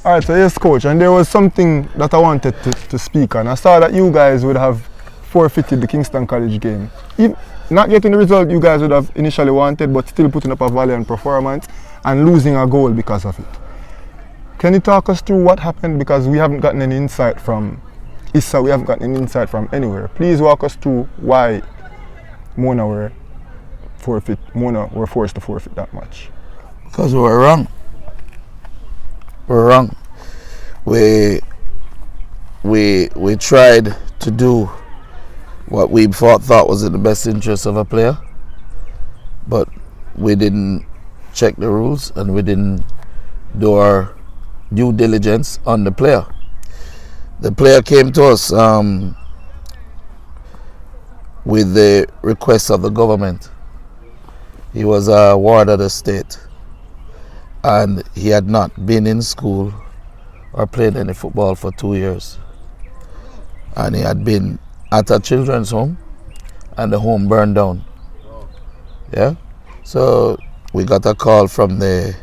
All right, so yes, coach, and there was something that I wanted to speak on. I saw that you guys would have forfeited the Kingston College game. Not getting the result you guys would have initially wanted, but still putting up a valiant performance and losing a goal because of it. Can you talk us through what happened? Because we haven't gotten any insight from Issa, we haven't gotten any insight from anywhere. Please walk us through why Mona were forced to forfeit that match. Because we were wrong. We're wrong. We tried to do what we thought was in the best interest of a player, but we didn't check the rules and we didn't do our due diligence on the player. The player came to us with the request of the government. He was a ward of the state and he had not been in school or played any football for 2 years. And he had been at a children's home and the home burned down. Yeah? So we got a call from the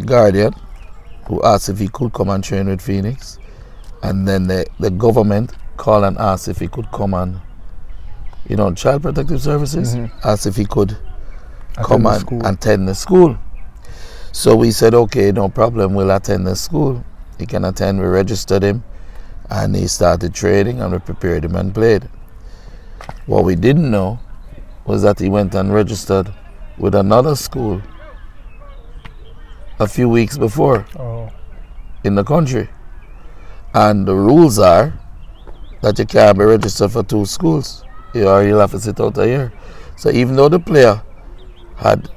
guardian who asked if he could come and train with Phoenix. And then the government called and asked if he could come and, Child Protective Services, asked if he could come and attend the school. So we said, okay, no problem, we'll attend the school. He can attend. We registered him and he started training and we prepared him and played. What we didn't know was that he went and registered with another school a few weeks before in the country. And the rules are that you can't be registered for 2 schools or you'll have to sit out a year. So even though the player had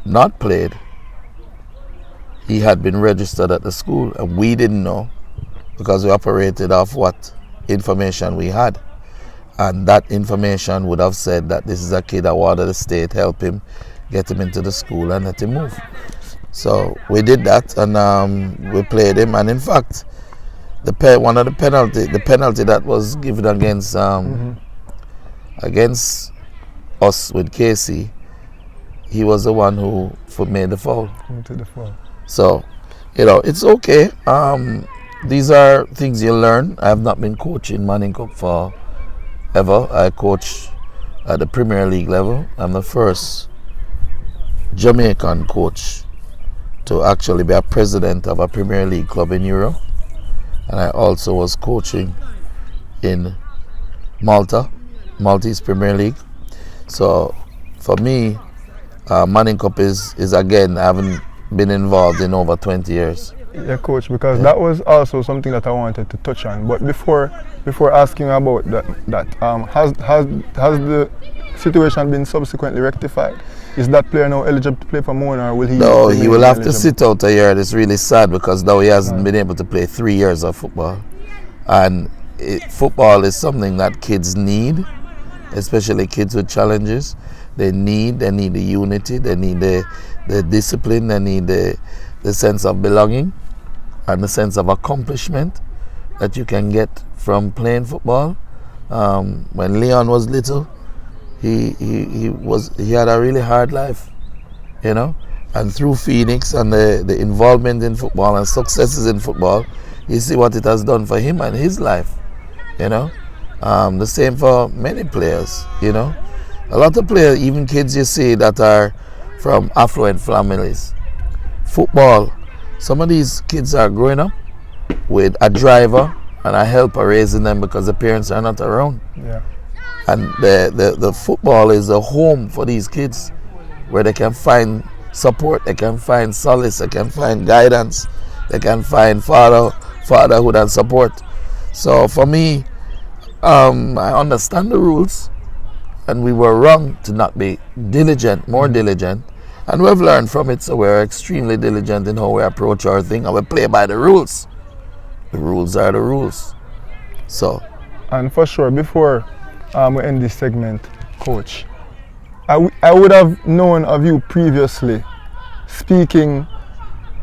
not played, he had been registered at the school and we didn't know because we operated off what information we had. And that information would have said that this is a kid that wanted the state help him, get him into the school and let him move. So we did that and we played him, and in fact the penalty that was given against us with Casey, he was the one who made the foul. So, it's okay. These are things you learn. I have not been coaching Manning Cup for ever. I coach at the Premier League level. I'm the first Jamaican coach to actually be a president of a Premier League club in Europe. And I also was coaching in Maltese Premier League. So for me, Manning Cup is again, I haven't been involved in over 20 years. Yeah, coach, because that was also something that I wanted to touch on. But before asking about that, has the situation been subsequently rectified? Is that player now eligible to play for Mona, or will he? No, he will have to sit out a year. It's really sad because now he hasn't been able to play 3 years of football. And football is something that kids need, especially kids with challenges. They need the unity, they need the discipline, they need the sense of belonging and the sense of accomplishment that you can get from playing football. When Leon was little, he had a really hard life, and through Phoenix and the involvement in football and successes in football, you see what it has done for him and his life, the same for many players, a lot of players, even kids you see that are from affluent families. Football, some of these kids are growing up with a driver and a helper raising them because the parents are not around. Yeah. And the football is a home for these kids where they can find support, they can find solace, they can find guidance, they can find fatherhood and support. So for me, I understand the rules and we were wrong to not be more diligent. And we've learned from it, so we're extremely diligent in how we approach our thing and we play by the rules. The rules are the rules. So. And for sure, before we end this segment, Coach, I would have known of you previously speaking,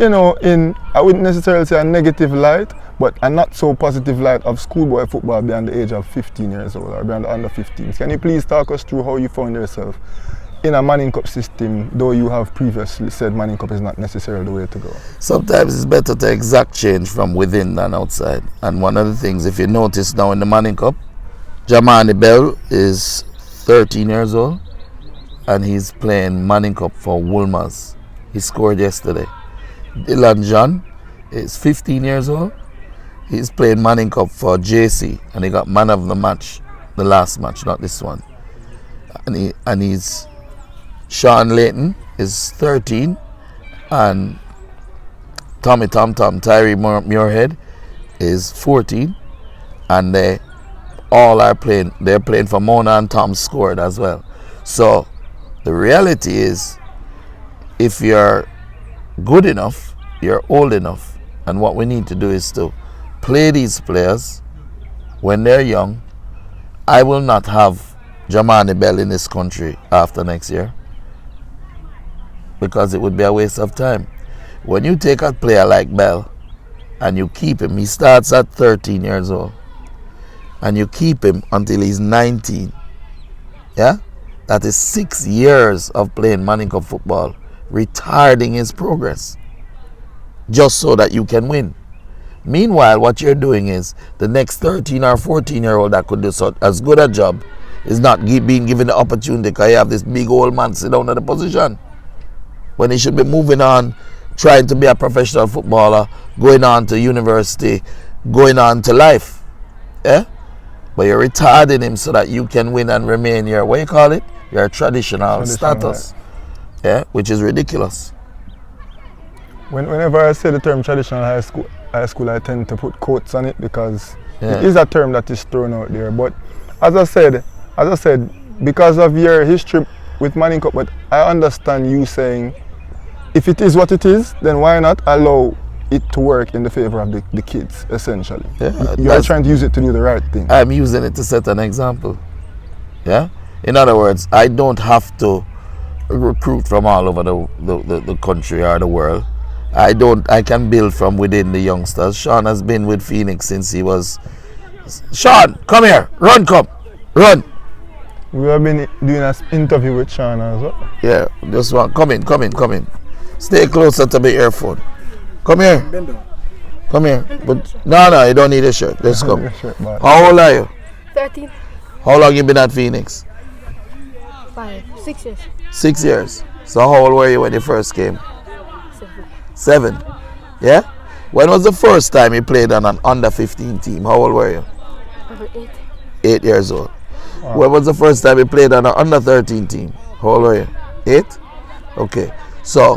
I wouldn't necessarily say a negative light, but a not so positive light of schoolboy football beyond the age of 15 years old or beyond under 15s. Can you please talk us through how you found yourself in a Manning Cup system, though you have previously said Manning Cup is not necessarily the way to go? Sometimes it's better to exact change from within than outside. And one of the things, if you notice now in the Manning Cup, Jamani Bell is 13 years old and he's playing Manning Cup for Wolmer's. He scored yesterday. Dylan John is 15 years old. He's playing Manning Cup for JC and he got man of the match, the last match, not this one. And he's Sean Layton is 13 and Tommy Tom Tyree Muirhead is 14 and they all are playing. They're playing for Mona and Tom scored as well. So the reality is, if you're good enough, you're old enough, and what we need to do is to play these players when they're young. I will not have Jamani Bell in this country after next year because it would be a waste of time. When you take a player like Bell and you keep him, he starts at 13 years old, and you keep him until he's 19, yeah? That is 6 years of playing Manning Cup football, retarding his progress, just so that you can win. Meanwhile, what you're doing is the next 13 or 14-year-old that could do so, as good a job is not being given the opportunity because you have this big old man sit down at the position when he should be moving on, trying to be a professional footballer, going on to university, going on to life. Yeah? But you're retarding him so that you can win and remain your, what you call it? Your traditional status. Yeah, which is ridiculous. Whenever I say the term traditional high school, I tend to put quotes on it because it is a term that is thrown out there. But as I said, because of your history with Manning Cup, but I understand you saying if it is what it is, then why not allow it to work in the favor of the kids, essentially. Yeah, you are trying to use it to do the right thing. I'm using it to set an example. Yeah? In other words, I don't have to recruit from all over the country or the world. I can build from within the youngsters. Sean has been with Phoenix since he was... Sean, come here. Run. We have been doing an interview with Sean as well. Yeah, just one. Come in. Stay closer to my earphone. Come here. Come here. But no, you don't need a shirt. Let's come. How old are you? 13. How long you been at Phoenix? 6 years. 6 years. So how old were you when you first came? 7. Yeah? When was the first time you played on an under 15 team? How old were you? 8. 8 years old. Wow. When was the first time you played on an under 13 team? How old were you? 8? Okay. So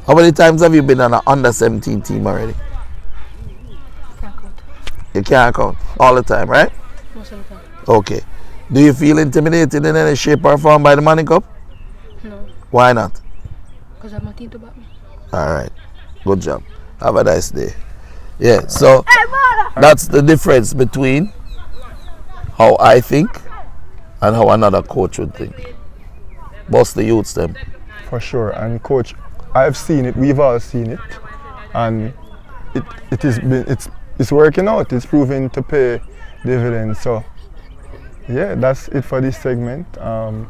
how many times have you been on an under 17 team already? Can't count. You can't count. All the time, right? Most of the time. Okay. Do you feel intimidated in any shape or form by the Manning Cup? No. Why not? Because I have my team to back me. Alright. Good job. Have a nice day. Yeah, so that's the difference between how I think and how another coach would think. Boss the youths them. For sure. And coach, I've seen it, we've all seen it, and it's working out. It's proving to pay dividends. So yeah, that's it for this segment. Cool.